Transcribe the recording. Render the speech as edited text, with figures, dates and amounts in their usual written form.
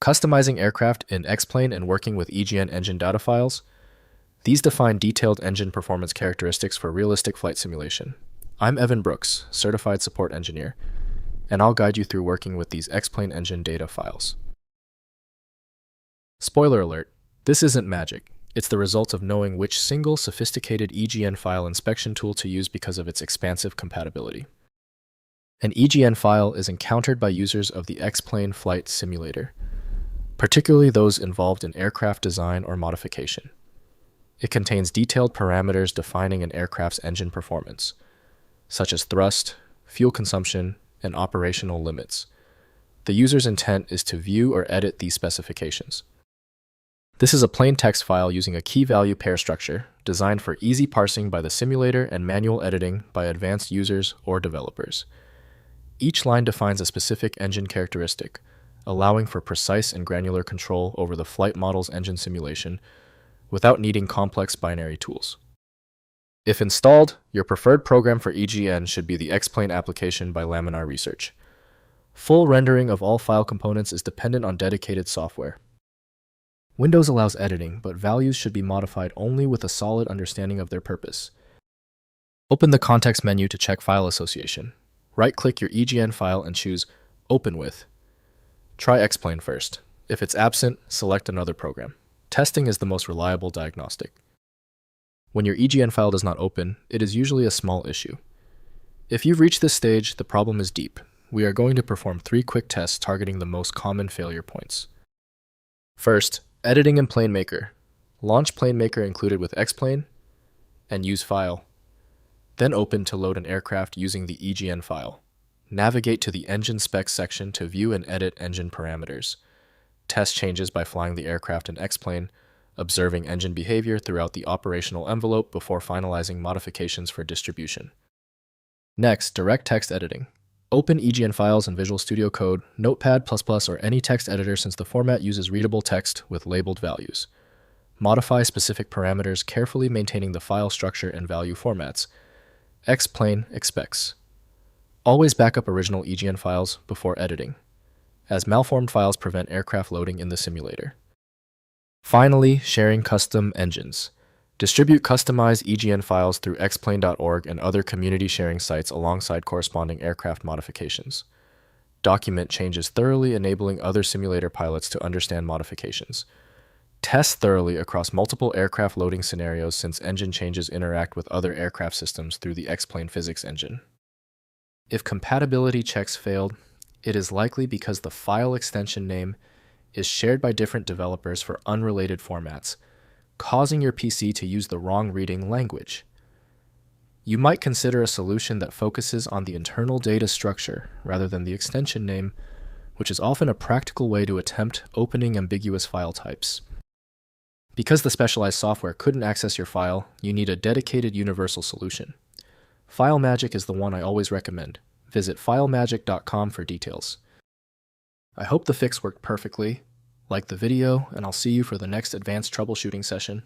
Customizing aircraft in X-Plane and working with EGN engine data files. These define detailed engine performance characteristics for realistic flight simulation. I'm Evan Brooks, Certified Support Engineer, and I'll guide you through working with these X-Plane engine data files. Spoiler alert, this isn't magic. It's the result of knowing which single sophisticated EGN file inspection tool to use because of its expansive compatibility. An EGN file is encountered by users of the X-Plane flight simulator, particularly those involved in aircraft design or modification. It contains detailed parameters defining an aircraft's engine performance, such as thrust, fuel consumption, and operational limits. The user's intent is to view or edit these specifications. This is a plain text file using a key-value pair structure designed for easy parsing by the simulator and manual editing by advanced users or developers. Each line defines a specific engine characteristic, allowing for precise and granular control over the flight model's engine simulation without needing complex binary tools. If installed, your preferred program for EGN should be the X-Plane application by Laminar Research. Full rendering of all file components is dependent on dedicated software. Windows allows editing, but values should be modified only with a solid understanding of their purpose. Open the context menu to check file association. Right-click your EGN file and choose Open With. Try X-Plane first. If it's absent, select another program. Testing is the most reliable diagnostic. When your EGN file does not open, it is usually a small issue. If you've reached this stage, the problem is deep. We are going to perform 3 quick tests targeting the most common failure points. First, editing in PlaneMaker. Launch PlaneMaker included with X-Plane and use File. Then open to load an aircraft using the EGN file. Navigate to the Engine Specs section to view and edit engine parameters. Test changes by flying the aircraft in X-Plane, observing engine behavior throughout the operational envelope before finalizing modifications for distribution. Next, direct text editing. Open EGN files in Visual Studio Code, Notepad++, or any text editor since the format uses readable text with labeled values. Modify specific parameters, carefully maintaining the file structure and value formats. X-Plane expects. Always back up original EGN files before editing, as malformed files prevent aircraft loading in the simulator. Finally, sharing custom engines. Distribute customized EGN files through xplane.org and other community sharing sites alongside corresponding aircraft modifications. Document changes thoroughly, enabling other simulator pilots to understand modifications. Test thoroughly across multiple aircraft loading scenarios since engine changes interact with other aircraft systems through the X-Plane physics engine. If compatibility checks failed, it is likely because the file extension name is shared by different developers for unrelated formats, causing your PC to use the wrong reading language. You might consider a solution that focuses on the internal data structure rather than the extension name, which is often a practical way to attempt opening ambiguous file types. Because the specialized software couldn't access your file, you need a dedicated universal solution. FileMagick is the one I always recommend. Visit filemagick.com for details. I hope the fix worked perfectly. Like the video, and I'll see you for the next advanced troubleshooting session.